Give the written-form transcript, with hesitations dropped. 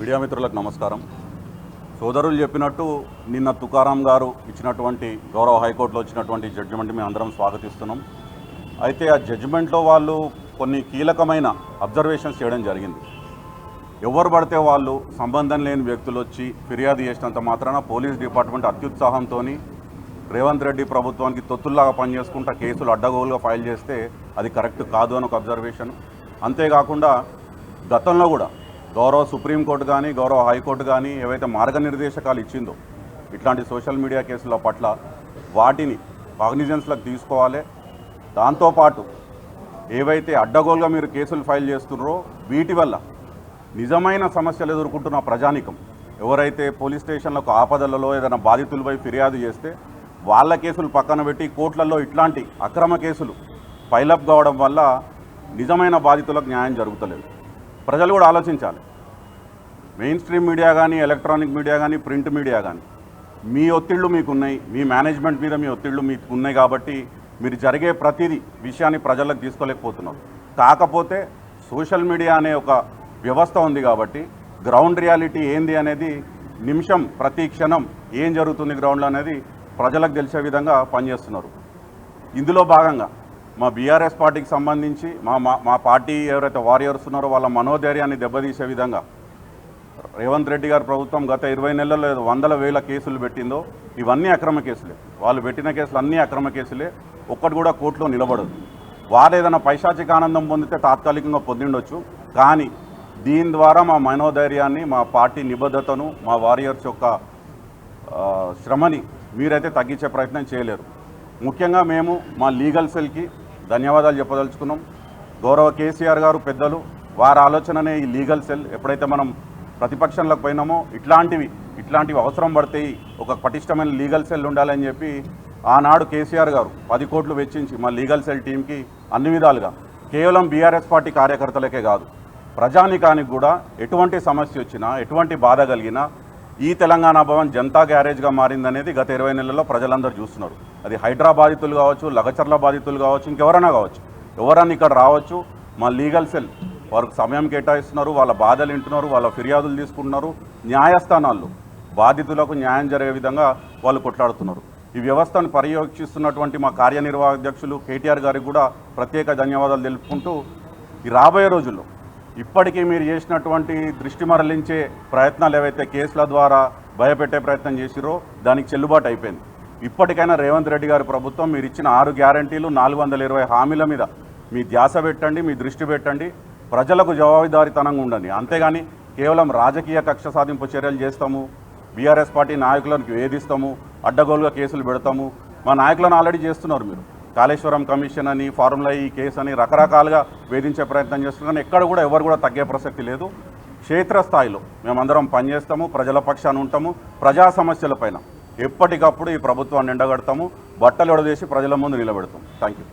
Media మిత్రులకు నమస్కారం. సోదరులు చెప్పినట్టు నిన్న తుకారాం గారు ఇచ్చినటువంటి గౌరవ హైకోర్టులో వచ్చినటువంటి జడ్జిమెంట్ మేము అందరం స్వాగతిస్తున్నాం. అయితే ఆ జడ్జిమెంట్లో వాళ్ళు కొన్ని కీలకమైన అబ్జర్వేషన్స్ చేయడం జరిగింది. ఎవరు పడితే వాళ్ళు సంబంధం లేని వ్యక్తులు వచ్చి ఫిర్యాదు చేసినంత మాత్రాన పోలీస్ డిపార్ట్మెంట్ అత్యుత్సాహంతో రేవంత్ రెడ్డి ప్రభుత్వానికి తొత్తుల్లాగా పనిచేసుకుంటా కేసులు అడ్డగోలుగా ఫైల్ చేస్తే అది కరెక్ట్ కాదు అని ఒక అబ్జర్వేషన్. అంతేకాకుండా గతంలో కూడా గౌరవ సుప్రీంకోర్టు కానీ గౌరవ హైకోర్టు కానీ ఏవైతే మార్గనిర్దేశకాలు ఇచ్చిందో ఇట్లాంటి సోషల్ మీడియా కేసుల పట్ల వాటిని కాగ్నిజెన్స్లకు తీసుకోవాలి. దాంతోపాటు ఏవైతే అడ్డగోలుగా మీరు కేసులు ఫైల్ చేస్తున్నారో వీటి వల్ల నిజమైన సమస్యలు ఎదుర్కొంటున్న ప్రజానికం ఎవరైతే పోలీస్ స్టేషన్లకు ఆపదలలో ఏదైనా బాధితులపై ఫిర్యాదు చేస్తే వాళ్ళ కేసులు పక్కన పెట్టి కోర్టులలో ఇట్లాంటి అక్రమ కేసులు పైలప్ కావడం వల్ల నిజమైన బాధితులకు న్యాయం జరుగుతలేదు. ప్రజలు కూడా ఆలోచించాలి. మెయిన్ స్ట్రీమ్ మీడియా కానీ ఎలక్ట్రానిక్ మీడియా కానీ ప్రింట్ మీడియా కానీ మీ ఒత్తిళ్లు మీకున్నాయి, మీ మేనేజ్మెంట్ మీద మీ ఒత్తిళ్లు మీకు ఉన్నాయి కాబట్టి మీరు జరిగే ప్రతిదీ విషయాన్ని ప్రజలకు తీసుకోలేకపోతున్నారు. కాకపోతే సోషల్ మీడియా అనే ఒక వ్యవస్థ ఉంది కాబట్టి గ్రౌండ్ రియాలిటీ ఏంది అనేది నిమిషం ప్రతి క్షణం ఏం జరుగుతుంది గ్రౌండ్లో అనేది ప్రజలకు తెలిసే విధంగా పనిచేస్తున్నారు. ఇందులో భాగంగా మా బీఆర్ఎస్ పార్టీకి సంబంధించి మా పార్టీ ఎవరైతే వారియర్స్ ఉన్నారో వాళ్ళ మనోధైర్యాన్ని దెబ్బతీసే విధంగా రేవంత్ రెడ్డి గారి ప్రభుత్వం గత 20 నెలల్లో వందల వేల కేసులు పెట్టిందో ఇవన్నీ అక్రమ కేసులే. వాళ్ళు పెట్టిన కేసులు అన్నీ అక్రమ కేసులే. ఒక్కటి కూడా కోర్టులో నిలబడదు. వారు ఏదైనా పైశాచిక ఆనందం పొందితే తాత్కాలికంగా పొందిండొచ్చు, కానీ దీని ద్వారా మా మనోధైర్యాన్ని, మా పార్టీ నిబద్ధతను, మా వారియర్స్ యొక్క శ్రమని మీరైతే తగ్గించే ప్రయత్నం చేయలేరు. ముఖ్యంగా మేము మా లీగల్ సెల్కి ధన్యవాదాలు చెప్పదలుచుకున్నాం. గౌరవ కేసీఆర్ గారు పెద్దలు వారి ఆలోచననే ఈ లీగల్ సెల్. ఎప్పుడైతే మనం ప్రతిపక్షంలోకి పోయినామో ఇట్లాంటివి అవసరం పడతాయి, ఒక పటిష్టమైన లీగల్ సెల్ ఉండాలని చెప్పి ఆనాడు కేసీఆర్ గారు 10 కోట్లు వెచ్చించి మా లీగల్ సెల్ టీంకి అన్ని విధాలుగా కేవలం బీఆర్ఎస్ పార్టీ కార్యకర్తలకే కాదు ప్రజానికానికి కూడా ఎటువంటి సమస్య వచ్చినా ఎటువంటి బాధ కలిగినా ఈ తెలంగాణ భవన్ జనతా గ్యారేజ్గా మారిందనేది గత 20 నెలల్లో ప్రజలందరూ చూస్తున్నారు. అది హైడ్రా బాధితులు కావచ్చు, లగచర్ల బాధితులు కావచ్చు, ఇంకెవరైనా కావచ్చు, ఎవరన్నా ఇక్కడ రావచ్చు. మా లీగల్ సెల్ వారికి సమయం కేటాయిస్తున్నారు, వాళ్ళ బాధలు వింటున్నారు, వాళ్ళ ఫిర్యాదులు తీసుకుంటున్నారు. న్యాయస్థానాల్లో బాధితులకు న్యాయం జరిగే విధంగా వాళ్ళు కొట్లాడుతున్నారు. ఈ వ్యవస్థను పర్యవేక్షిస్తున్నటువంటి మా కార్యనిర్వాహక అధ్యక్షులు కేటీఆర్ గారికి కూడా ప్రత్యేక ధన్యవాదాలు తెలుపుకుంటూ ఈ రాబోయే రోజుల్లో ఇప్పటికీ మీరు చేసినటువంటి దృష్టి మరలించే ప్రయత్నాలు ఏవైతే కేసుల ద్వారా భయపెట్టే ప్రయత్నం చేసిరో దానికి చెల్లుబాటు అయిపోయింది. ఇప్పటికైనా రేవంత్ రెడ్డి గారి ప్రభుత్వం మీరు ఇచ్చిన 6 గ్యారంటీలు 420 హామీల మీద మీ ధ్యాస పెట్టండి, మీ దృష్టి పెట్టండి, ప్రజలకు జవాబుదారీతనంగా ఉండండి. అంతేగాని కేవలం రాజకీయ కక్ష సాధింపు చర్యలు చేస్తాము, బీఆర్ఎస్ పార్టీ నాయకులను వేధిస్తాము, అడ్డగోలుగా కేసులు పెడతాము. మా నాయకులను ఆల్రెడీ చేస్తున్నారు. మీరు కాళేశ్వరం కమిషన్ అని, ఫార్ములా ఈ కేసు అని రకరకాలుగా వేధించే ప్రయత్నం చేస్తున్నారు. కానీ ఎక్కడ కూడా ఎవరు కూడా తగ్గే ప్రసక్తి లేదు. క్షేత్రస్థాయిలో మేమందరం పనిచేస్తాము, ప్రజల పక్షాన ఉంటాము. ప్రజా సమస్యలపైన ఎప్పటికప్పుడు ఈ ప్రభుత్వాన్ని ఎండగడతాము, బట్టలు ఎడదేసి ప్రజల ముందు నిలబెడతాం. Thank you.